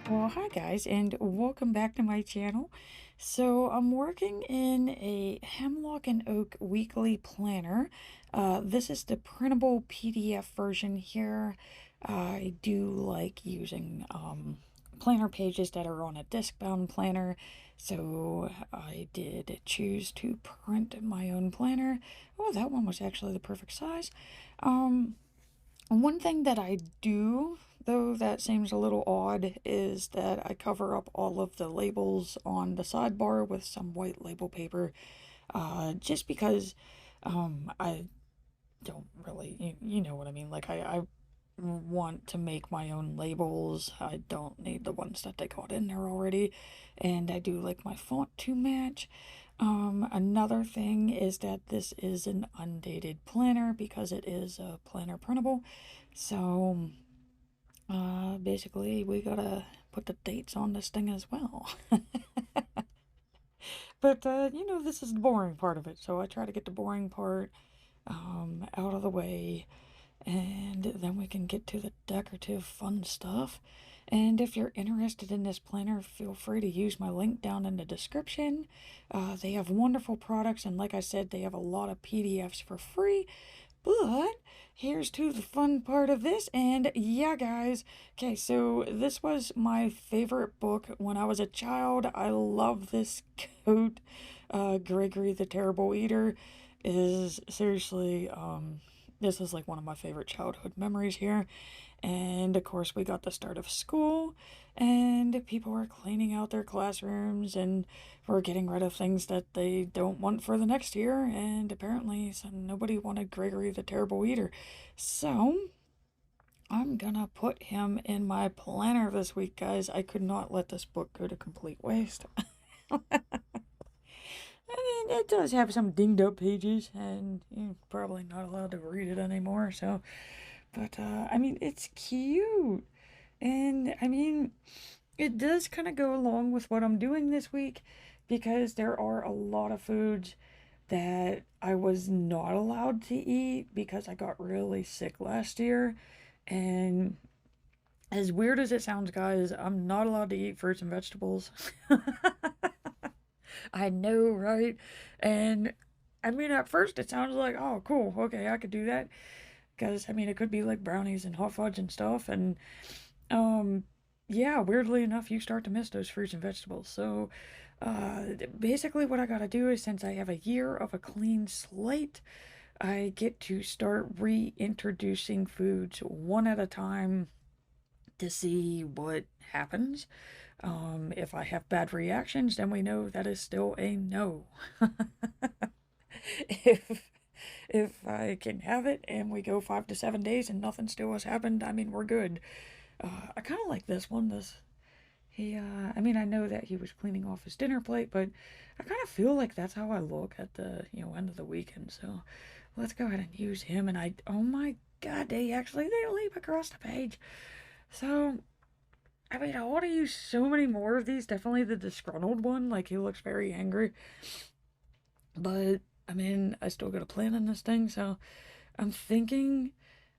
Well, hi guys, and welcome back to my channel. So I'm working in a Hemlock and Oak weekly planner. This is the printable PDF version here. I do like using planner pages that are on a disc-bound planner, so I did choose to print my own planner. Oh, that one was actually the perfect size. One thing that I do, though, that seems a little odd, is that I cover up all of the labels on the sidebar with some white label paper, just because I don't really, you know what I mean. Like, I want to make my own labels. I don't need the ones that they got in there already, and I do like my font to match. Another thing is that this is an undated planner because it is a planner printable. So, basically we gotta put the dates on this thing as well. But, this is the boring part of it, so I try to get the boring part, out of the way, and then we can get to the decorative fun stuff. And if you're interested in this planner, feel free to use my link down in the description. They have wonderful products, and like I said, they have a lot of PDFs for free. But here's to the fun part of this, and yeah, guys. Okay, so this was my favorite book when I was a child. I love this coat. Gregory the Terrible Eater is seriously, this is like one of my favorite childhood memories here. And of course, we got the start of school, and people were cleaning out their classrooms and were getting rid of things that they don't want for the next year. And apparently, nobody wanted Gregory the Terrible Eater. So, I'm gonna put him in my planner this week, guys. I could not let this book go to complete waste. I mean, it does have some dinged up pages, and you're probably not allowed to read it anymore, so. But, I mean, it's cute. And, I mean, it does kind of go along with what I'm doing this week because there are a lot of foods that I was not allowed to eat because I got really sick last year. And as weird as it sounds, guys, I'm not allowed to eat fruits and vegetables. I know, right? And I mean, at first it sounds like, oh, cool, okay, I could do that. Because, I mean, it could be like brownies and hot fudge and stuff. And, um, yeah, weirdly enough, you start to miss those fruits and vegetables. So, basically, what I gotta do is since I have a year of a clean slate, I get to start reintroducing foods one at a time to see what happens. If I have bad reactions, then we know that is still a no. if if I can have it and we go 5 to 7 days and nothing still has happened, I mean we're good. I kind of like this one. I mean I know that he was cleaning off his dinner plate, but I kind of feel like that's how I look at the end of the weekend. So let's go ahead and use him. And oh my God, they leap across the page. So I mean, I want to use so many more of these. Definitely the disgruntled one. Like, he looks very angry. But, I mean, I still got a plan on this thing. So, I'm thinking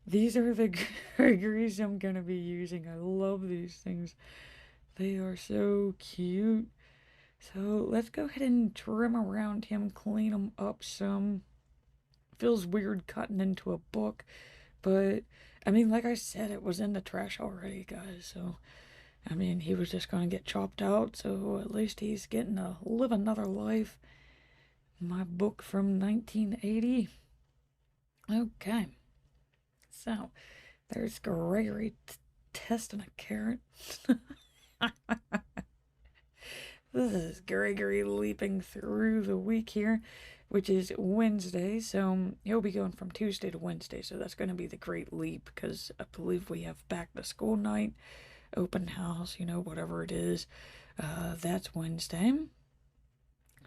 these are the Gregories I'm going to be using. I love these things. They are so cute. So, let's go ahead and trim around him, clean him up some. Feels weird cutting into a book. But, I mean, like I said, it was in the trash already, guys. So, I mean, he was just going to get chopped out, so at least he's getting to live another life. My book from 1980. Okay, so there's Gregory testing a carrot. This is Gregory leaping through the week here, which is Wednesday. So he'll be going from Tuesday to Wednesday. So that's going to be the great leap because I believe we have back to school night, open house, whatever it is. That's Wednesday.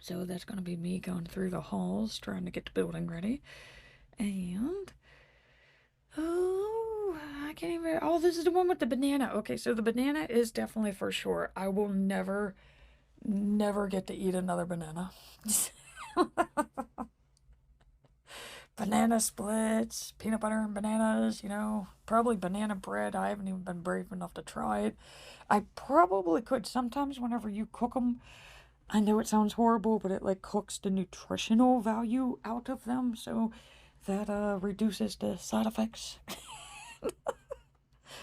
So that's going to be me going through the halls trying to get the building ready. And, oh, I can't even, oh, this is the one with the banana. Okay, so the banana is definitely for sure. I will never, never get to eat another banana. banana splits, peanut butter and bananas, probably banana bread. I haven't even been brave enough to try it. I probably could. Sometimes whenever you cook them, I know it sounds horrible, but it like cooks the nutritional value out of them, so that reduces the side effects.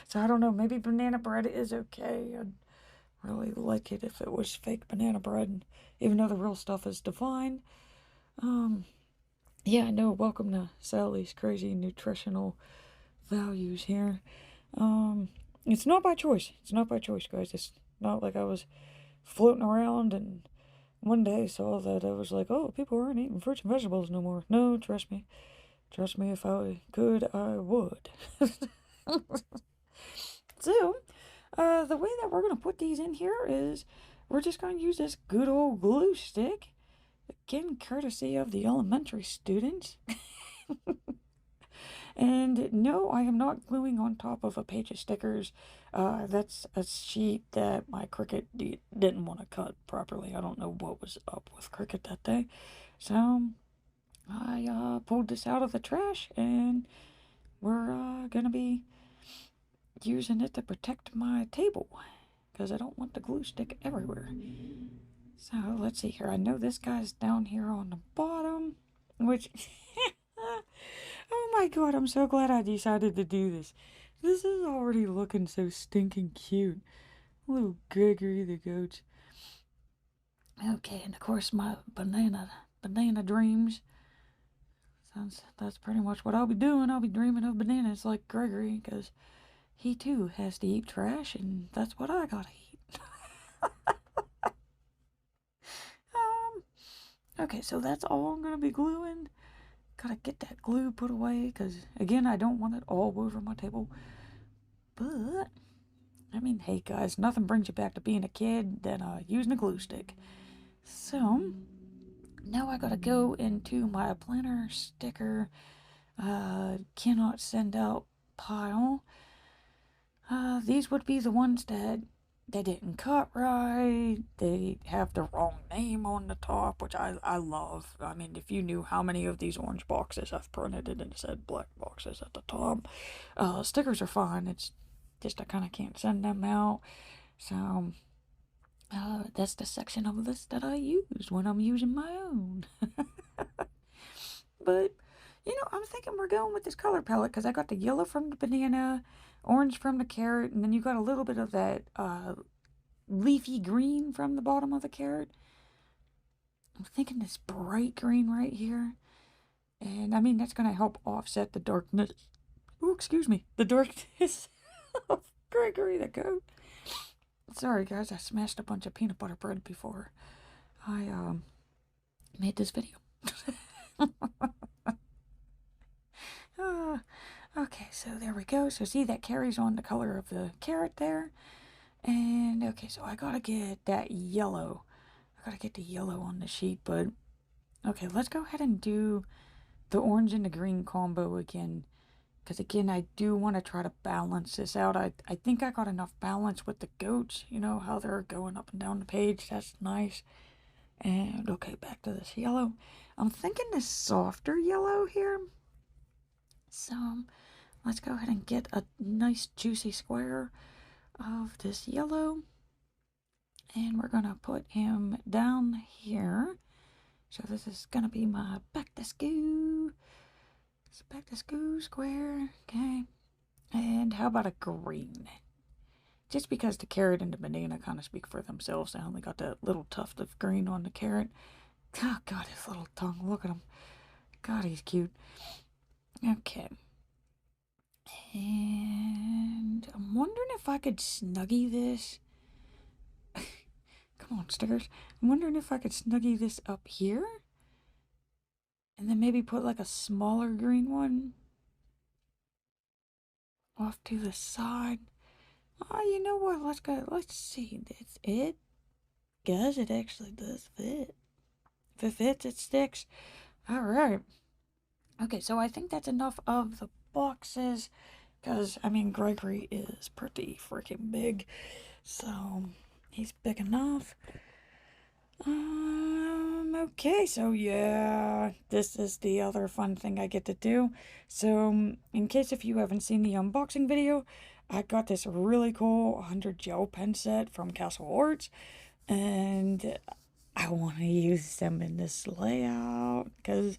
So I don't know, maybe banana bread is okay. I'd really like it if it was fake banana bread, even though the real stuff is divine. Um, yeah, no, welcome to Sally's crazy nutritional values here. Um, it's not by choice. It's not by choice, guys. It's not like I was floating around and one day saw that I was like, oh, people aren't eating fruits and vegetables no more. No, trust me. Trust me, if I could, I would. So, the way that we're going to put these in here is we're just going to use this good old glue stick. Again, courtesy of the elementary students. And no, I am not gluing on top of a page of stickers. That's a sheet that my Cricut didn't want to cut properly. I don't know what was up with Cricut that day. So I pulled this out of the trash and we're going to be using it to protect my table because I don't want the glue stick everywhere. So let's see here. I know this guy's down here on the bottom, which... Oh my god, I'm so glad I decided to do this. This is already looking so stinking cute. Little Gregory the goat. Okay, and of course my banana dreams. That's pretty much what I'll be doing. I'll be dreaming of bananas like Gregory, because he too has to eat trash, and that's what I gotta eat. Okay, so that's all I'm gonna be gluing. Gotta get that glue put away, because again, I don't want it all over my table. But I mean, hey guys, nothing brings you back to being a kid than using a glue stick. So, now I gotta go into my planner sticker cannot send out pile. These would be the ones that they didn't cut right. They have the wrong name on the top, which I love. I mean, if you knew how many of these orange boxes I've printed and it said black boxes at the top. Stickers are fine. It's just I kind of can't send them out. So, that's the section of this that I use when I'm using my own. But, I'm thinking we're going with this color palette because I got the yellow from the banana, orange from the carrot, and then you got a little bit of that leafy green from the bottom of the carrot. I'm thinking this bright green right here. And, I mean, that's going to help offset the darkness. Oh, excuse me. The darkness of Gregory the goat. Sorry, guys. I smashed a bunch of peanut butter bread before I made this video. Okay, so there we go. So see, that carries on the color of the carrot there. And okay, so I gotta get that yellow. I gotta get the yellow on the sheet, but okay, let's go ahead and do the orange and the green combo again. Because again, I do want to try to balance this out. I think I got enough balance with the goats. You know, how they're going up and down the page. That's nice. And okay, back to this yellow. I'm thinking this softer yellow here. So let's go ahead and get a nice juicy square of this yellow. And we're going to put him down here. So this is going to be my back to school. It's back to school square. Okay. And how about a green? Just because the carrot and the banana kind of speak for themselves. I only got that little tuft of green on the carrot. Oh, God, his little tongue. Look at him. God, he's cute. Okay. And I'm wondering if I could snuggie this. Come on, stickers. I'm wondering if I could snuggie this up here. And then maybe put like a smaller green one off to the side. Oh, you know what? Let's go. Let's see. It does. It actually does fit. If it fits, it sticks. All right. Okay, so I think that's enough of the boxes. Because, I mean, Gregory is pretty freaking big. So, he's big enough. Okay, so yeah, this is the other fun thing I get to do. So, in case if you haven't seen the unboxing video, I got this really cool 100 gel pen set from Castle Arts, and I want to use them in this layout because,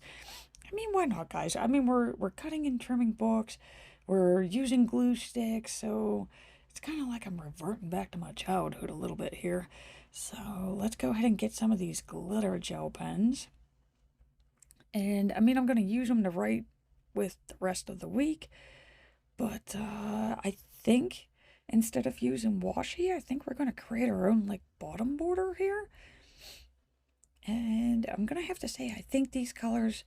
I mean, why not, guys? I mean, we're cutting and trimming books, we're using glue sticks, so it's kind of like I'm reverting back to my childhood a little bit here. So let's go ahead and get some of these glitter gel pens. And I mean, I'm going to use them to write with the rest of the week. But I think instead of using washi, I think we're going to create our own like bottom border here. And I'm going to have to say, I think these colors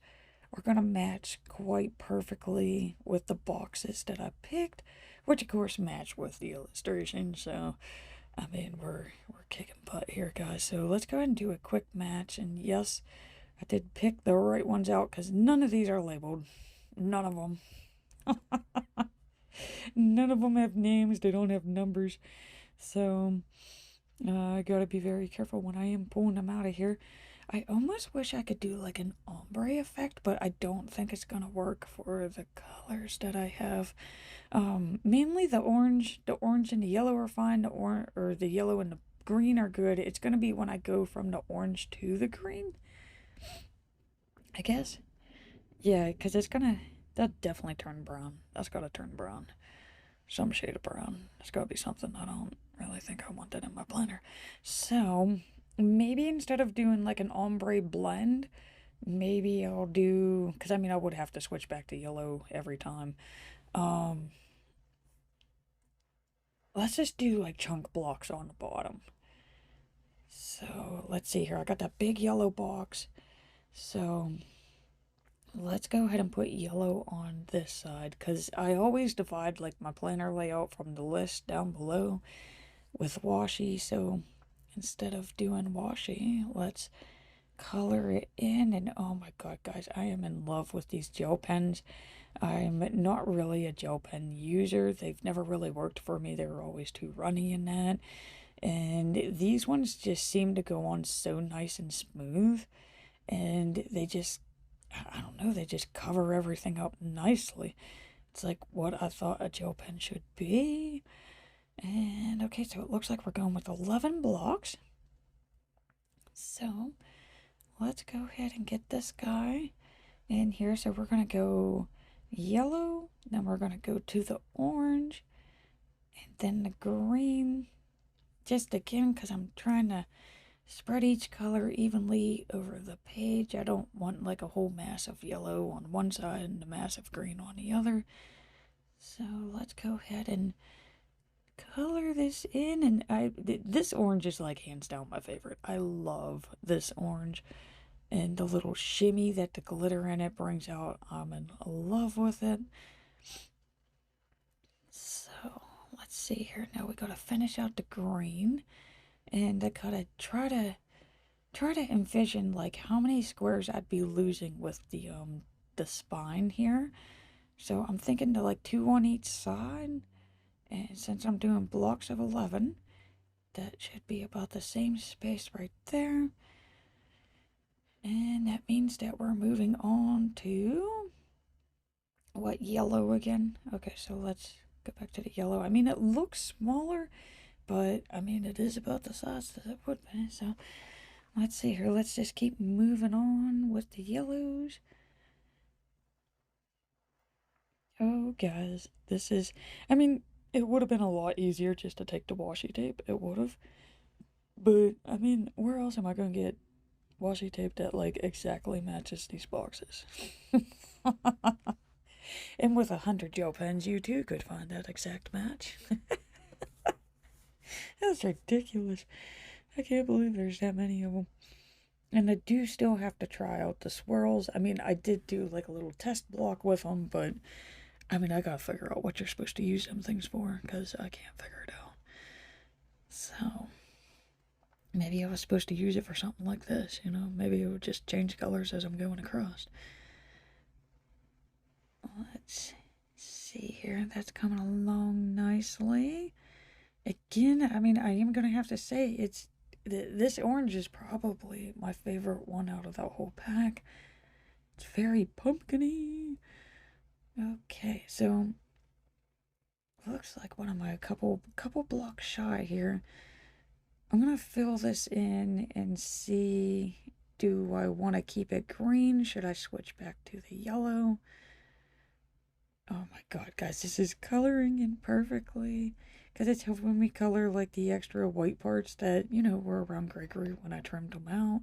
are going to match quite perfectly with the boxes that I picked, which of course match with the illustration. So I mean, we're kicking butt here, guys. So let's go ahead and do a quick match. And yes, I did pick the right ones out because none of these are labeled. None of them. None of them have names. They don't have numbers. So I gotta be very careful when I am pulling them out of here. I almost wish I could do like an ombre effect, but I don't think it's gonna work for the colors that I have. Mainly the orange and the yellow are fine. The yellow and the green are good. It's gonna be when I go from the orange to the green, I guess. Yeah, because that definitely turn brown. That's gotta turn brown. Some shade of brown. It's gotta be something I don't really think I want that in my planner. So maybe instead of doing like an ombre blend, maybe I'll do, because I mean I would have to switch back to yellow every time. Um, let's just do like chunk blocks on the bottom. So let's see here. I got that big yellow box. So let's go ahead and put yellow on this side because I always divide like my planner layout from the list down below with washi. So instead of doing washi, let's color it in. And oh my god, guys, I am in love with these gel pens. I'm not really a gel pen user. They've never really worked for me. They were always too runny in that. And these ones just seem to go on so nice and smooth. And they just, I don't know, they just cover everything up nicely. It's like what I thought a gel pen should be. And okay, so it looks like we're going with 11 blocks. So let's go ahead and get this guy in here. So we're going to go yellow, then we're going to go to the orange, and then the green. Just again, because I'm trying to spread each color evenly over the page. I don't want like a whole mass of yellow on one side and a mass of green on the other. So let's go ahead and color this in. And this orange is like hands down my favorite. I love this orange. And the little shimmy that the glitter in it brings out, I'm in love with it. So let's see here. Now we gotta finish out the green, and I gotta try to envision like how many squares I'd be losing with the spine here. So I'm thinking to like 2 on each side, and since I'm doing blocks of 11, that should be about the same space right there. And that means that we're moving on to what, yellow again? Okay, so let's go back to the yellow. I mean, it looks smaller, but I mean, it is about the size that it would be. So let's see here. Let's just keep moving on with the yellows. Oh, guys, this is, I mean, it would have been a lot easier just to take the washi tape. It would have. But, I mean, where else am I going to get washi tape that like exactly matches these boxes? And with 100 gel pens, you too could find that exact match. That's ridiculous. I can't believe there's that many of them. And I do still have to try out the swirls. I mean, I did do like a little test block with them, but I mean, I gotta figure out what you're supposed to use them things for because I can't figure it out. So maybe I was supposed to use it for something like this, you know? Maybe it would just change colors as I'm going across. Let's see here. That's coming along nicely. Again, I mean, I am going to have to say it's this orange is probably my favorite one out of that whole pack. It's very pumpkin-y. Okay, so looks like what am I, a couple blocks shy here. I'm gonna fill this in and see, do I want to keep it green? Should I switch back to the yellow? Oh my god, guys, this is coloring in perfectly. Because it's helping me color like the extra white parts that, were around Gregory when I trimmed them out.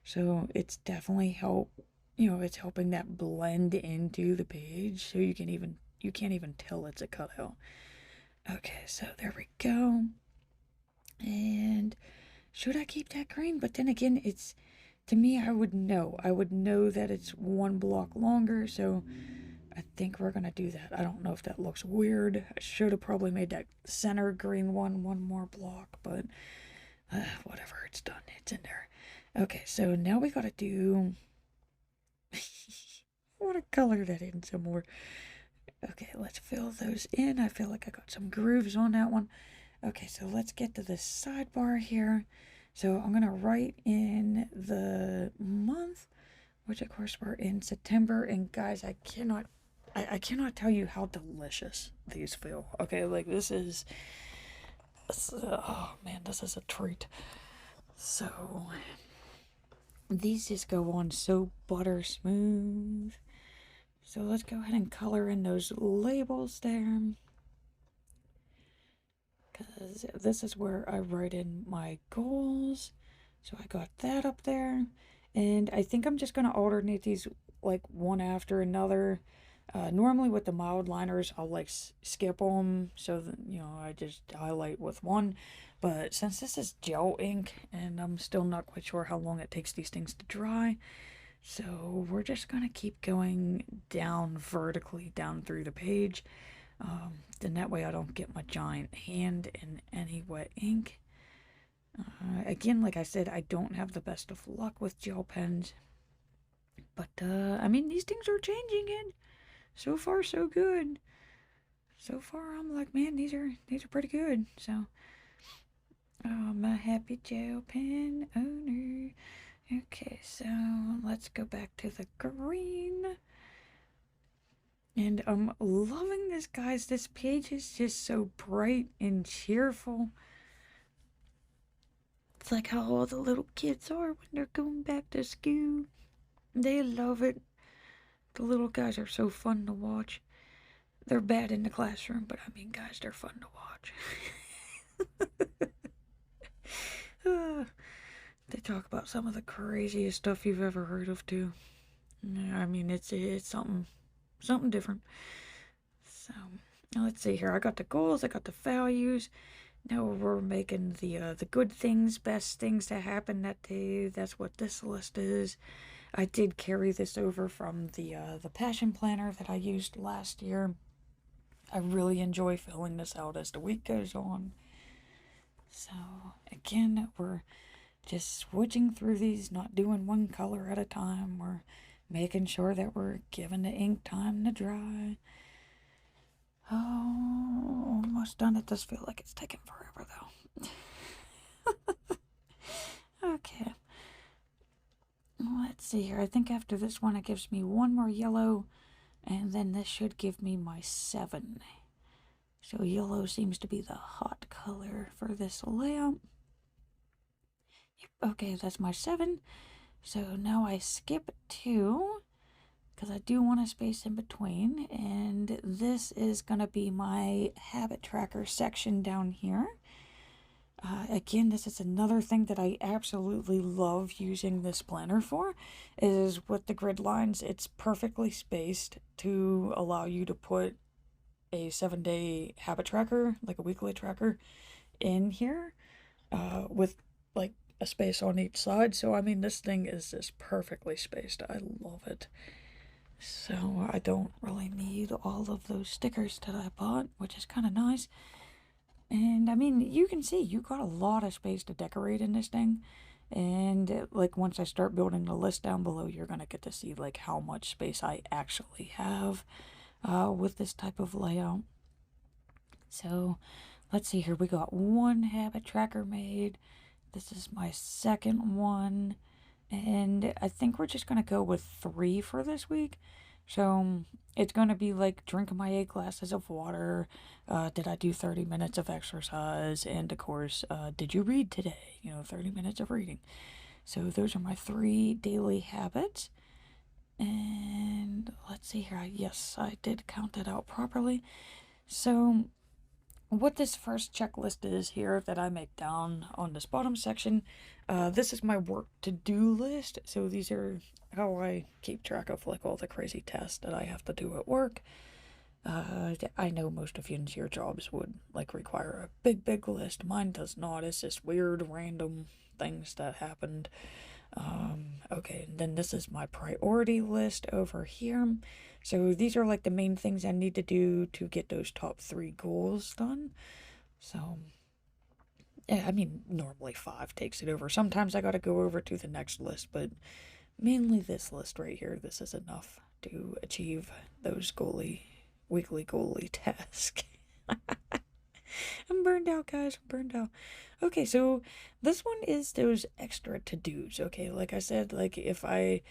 So it's definitely it's helping that blend into the page so you can't even tell it's a cutout. Okay, so there we go. And should I keep that green? But then again, to me, I would know that it's one block longer, so I think we're gonna do that. I don't know if that looks weird. I should have probably made that center green one more block, but whatever, it's done. It's in there. Okay, so now we gotta do... I want to color that in some more. Okay, let's fill those in. I feel like I got some grooves on that one. Okay, so let's get to the sidebar here. So I'm gonna write in the month, which of course we're in September, and guys, I cannot tell you how delicious these feel. Okay, like this is, oh man, this is a treat. So these just go on so butter smooth. So let's go ahead and color in those labels there, because this is where I write in my goals. So I got that up there, and I think I'm just going to alternate these like one after another. Normally with the mild liners, I'll like skip them so that, I just highlight with one. But since this is gel ink, and I'm still not quite sure how long it takes these things to dry, so we're just going to keep going down vertically down through the page. Then that way I don't get my giant hand in any wet ink. Again, like I said, I don't have the best of luck with gel pens. But, I mean, these things are changing it. So far, so good. So far, I'm like, man, these are pretty good. So, I'm a happy gel pen owner. Okay, so let's go back to the green. And I'm loving this, guys. This page is just so bright and cheerful. It's like how all the little kids are when they're going back to school. They love it. The little guys are so fun to watch. They're bad in the classroom, but I mean, guys, they're fun to watch. They talk about some of the craziest stuff you've ever heard of, too. I mean, it's something different. So, let's see here. I got the goals, I got the values. Now we're making the good things, best things to happen that day. That's what this list is. I did carry this over from the Passion Planner that I used last year. I really enjoy filling this out as the week goes on. So, again, we're just switching through these, not doing one color at a time. We're making sure that we're giving the ink time to dry. Oh, almost done. It does feel like it's taking forever, though. Okay. Let's see here. I think after this one, it gives me one more yellow, and then this should give me my 7. So yellow seems to be the hot color for this layout. Yep, okay, that's my 7. So now I skip 2, because I do want a space in between, and this is going to be my habit tracker section down here. Again, this is another thing that I absolutely love using this planner for, is with the grid lines, it's perfectly spaced to allow you to put a 7-day habit tracker, like a weekly tracker, in here, with like a space on each side. So, I mean, this thing is just perfectly spaced. I love it. So, I don't really need all of those stickers that I bought, which is kind of nice. And I mean, you can see you got a lot of space to decorate in this thing. And like once I start building the list down below, you're going to get to see like how much space I actually have with this type of layout. So let's see here. We got one habit tracker made. This is my second one. And I think we're just going to go with 3 for this week. So it's going to be like drinking my 8 glasses of water. Did I do 30 minutes of exercise? And of course, did you read today? 30 minutes of reading. So those are my 3 daily habits. And let's see here. Yes, I did count that out properly. So what this first checklist is here that I make down on this bottom section, this is my work to-do list. So these are how I keep track of like all the crazy tasks that I have to do at work. I know most of your jobs would like require a big list. Mine does not. It's just weird random things that happened. Okay, and then this is my priority list over here. So these are like the main things I need to do to get those top 3 goals done. So, yeah, I mean, normally 5 takes it over. Sometimes I gotta go over to the next list, but mainly this list right here, this is enough to achieve those weekly goalie tasks. I'm burned out, guys. I'm burned out. Okay, so this one is those extra to-dos. Okay, like I said, like if I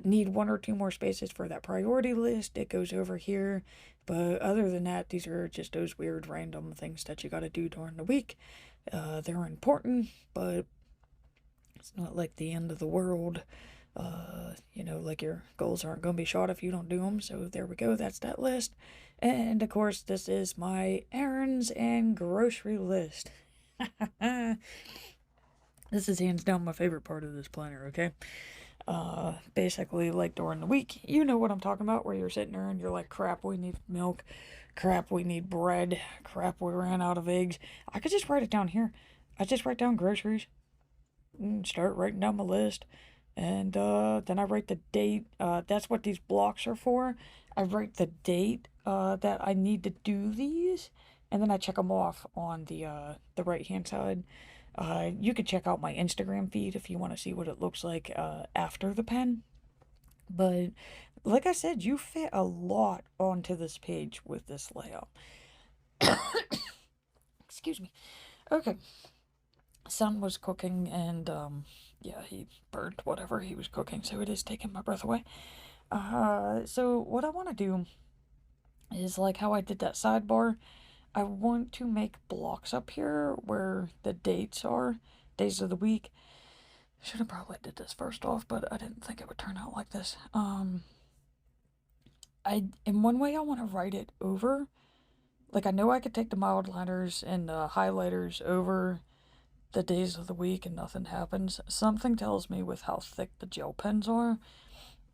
need 1 or 2 more spaces for that priority list, it goes over here. But other than that, these are just those weird random things that you gotta do during the week. They're important, but it's not like the end of the world. Like your goals aren't going to be shot if you don't do them. So there we go. That's that list. And of course, this is my errands and grocery list. This is hands down my favorite part of this planner, okay? Basically, like during the week, you know what I'm talking about, where you're sitting there and you're like, crap, we need milk. Crap, we need bread. Crap, we ran out of eggs. I could just write it down here. I just write down groceries and start writing down my list. And then I write the date. That's what these blocks are for. I write the date that I need to do these, and then I check them off on the right hand side. You can check out my Instagram feed if you want to see what it looks like after the pen. But like I said, you fit a lot onto this page with this layout. Excuse me. Okay. Son was cooking and yeah, he burnt whatever he was cooking, so it is taking my breath away. So what I want to do is like how I did that sidebar. I want to make blocks up here where the dates are, days of the week. Should have probably did this first off, but I didn't think it would turn out like this. In one way I want to write it over. Like I know I could take the mild liners and the highlighters over the days of the week and nothing happens. Something tells me with how thick the gel pens are,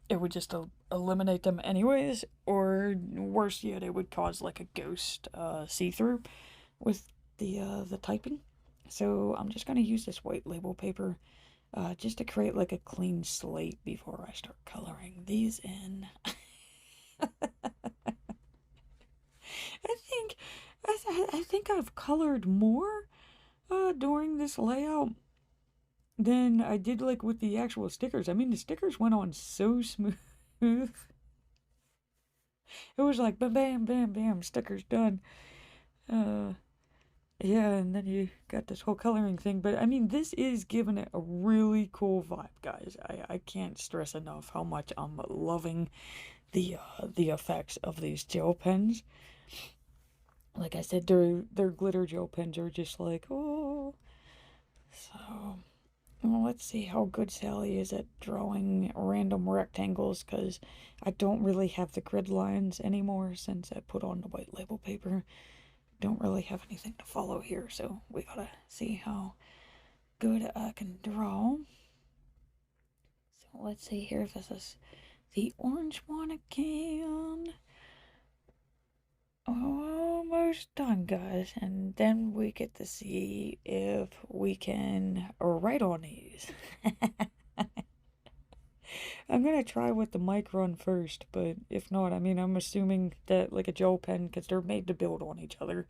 it would just eliminate them anyways, or worse yet, it would cause like a ghost see-through with the typing. So I'm just gonna use this white label paper just to create like a clean slate before I start coloring these in. I think I've colored more during this layout than I did like with the actual stickers. I mean, the stickers went on so smooth. It was like bam, bam, bam, bam, stickers done. Uh, yeah, and then you got this whole coloring thing. But I mean, this is giving it a really cool vibe, guys. I can't stress enough how much I'm loving the effects of these gel pens. Like I said, their glitter gel pens are just like, oh. So, well, let's see how good Sally is at drawing random rectangles, because I don't really have the grid lines anymore since I put on the white label paper. Don't really have anything to follow here, so we gotta see how good I can draw. So let's see here if this is the orange one again. Almost done, guys, and then we get to see if we can write on these. I'm gonna try with the Micron first, but if not, I mean, I'm assuming that like a gel pen, because they're made to build on each other,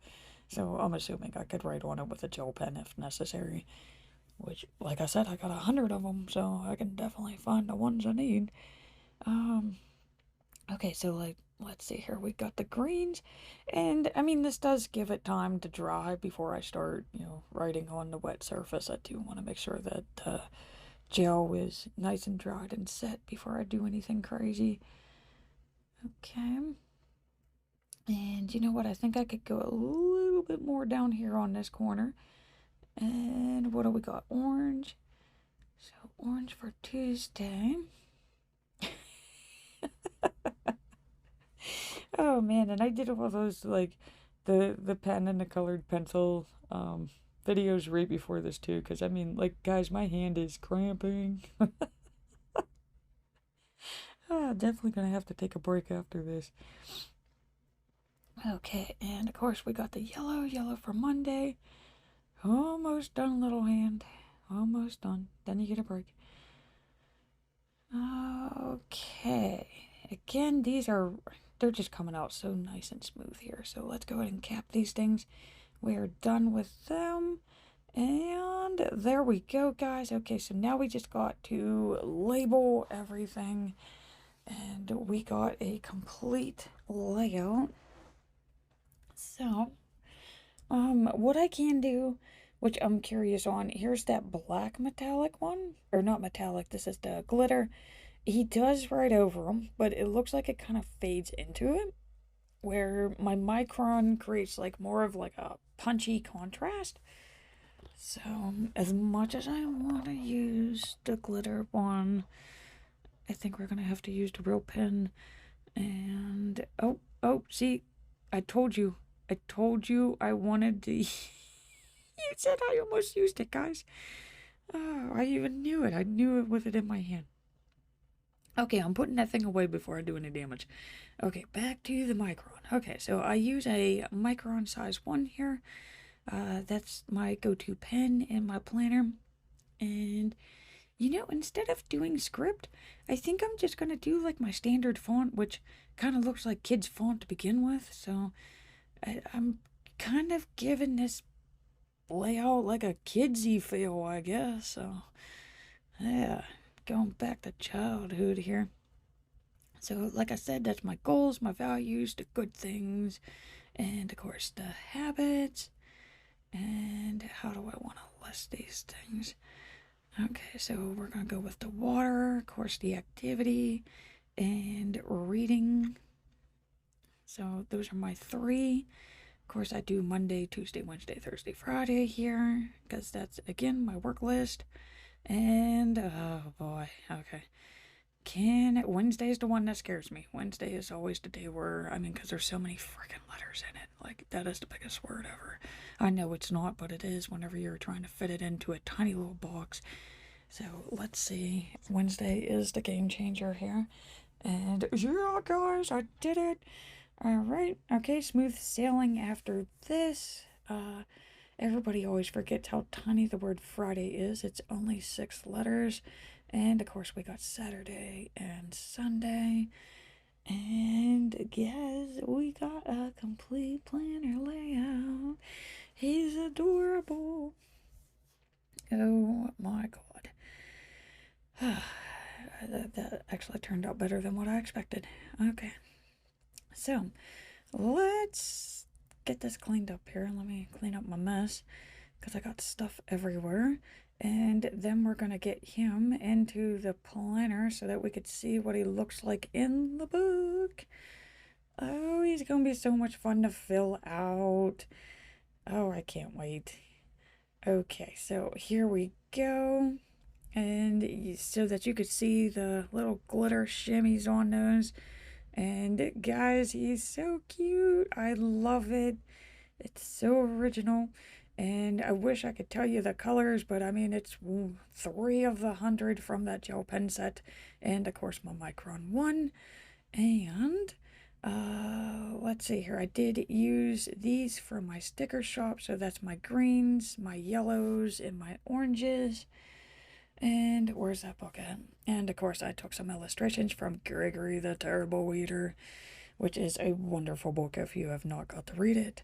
so I'm assuming I could write on it with a gel pen if necessary, which, like I said, I got 100 of them, so I can definitely find the ones I need. Okay, so like let's see here. We got the greens. And I mean, this does give it time to dry before I start, writing on the wet surface. I do want to make sure that gel is nice and dried and set before I do anything crazy. Okay. And you know what? I think I could go a little bit more down here on this corner. And what do we got? Orange. So orange for Tuesday. Oh man, and I did all those like the pen and the colored pencil videos right before this too, because I mean, like, guys, my hand is cramping. Definitely gonna have to take a break after this. Okay, and of course we got the yellow for Monday. Almost done, little hand. Almost done. Then you get a break. Okay. Again, they're just coming out so nice and smooth here. So let's go ahead and cap these things. We are done with them. And there we go, guys. Okay, so now we just got to label everything. And we got a complete layout. So, what I can do, which I'm curious on, here's that black metallic one. Or not metallic, this is the glitter. He does write over them, but it looks like it kind of fades into it. Where my micron creates like more of like a punchy contrast. So, as much as I want to use the glitter one, I think we're going to have to use the real pen. And, oh, see, I told you I wanted to. You said I almost used it, guys. Oh, I even knew it. I knew it with it in my hand. Okay, I'm putting that thing away before I do any damage. Okay, back to the micron. Okay, so I use a micron size 1 here. That's my go-to pen in my planner. And, instead of doing script, I think I'm just going to do like my standard font, which kind of looks like kids' font to begin with. So I'm kind of giving this layout like a kidsy feel, I guess. So, yeah, going back to childhood here. So, like I said, that's my goals, my values, the good things, and of course the habits. And how do I want to list these things? Okay, so we're going to go with the water, of course, the activity, and reading. So those are my 3. Of course, I do Monday, Tuesday, Wednesday, Thursday, Friday here, because that's, again, my work list. And, oh boy, okay. Wednesday is the one that scares me. Wednesday is always the day where, because there's so many freaking letters in it. Like, that is the biggest word ever. I know it's not, but it is whenever you're trying to fit it into a tiny little box. So, let's see. Wednesday is the game changer here. And, yeah, guys, I did it. Alright, okay, smooth sailing after this. Everybody always forgets how tiny the word Friday is. It's only 6 letters. And of course, we got Saturday and Sunday. And guys, we got a complete planner layout. He's adorable. Oh my god. That actually turned out better than what I expected. Okay. So, let's get this cleaned up here. Let me clean up my mess because I got stuff everywhere. And then we're going to get him into the planner so that we could see what he looks like in the book. Oh, he's going to be so much fun to fill out. Oh, I can't wait. Okay, so here we go. And so that you could see the little glitter shimmies on those. And guys, he's so cute. I love it. It's so original. And I wish I could tell you the colors, but it's 3 of the 100 from that gel pen set. And of course my Micron 1. And let's see here. I did use these for my sticker shop. So that's my greens, my yellows, and my oranges. And where's that book at? And of course I took some illustrations from Gregory the Terrible Weeder, which is a wonderful book if you have not got to read it.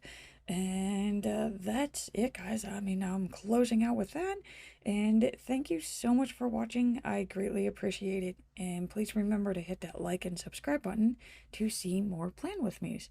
And that's it, guys. I mean, I'm closing out with that. And thank you so much for watching. I greatly appreciate it. And please remember to hit that like and subscribe button to see more Plan With Me's.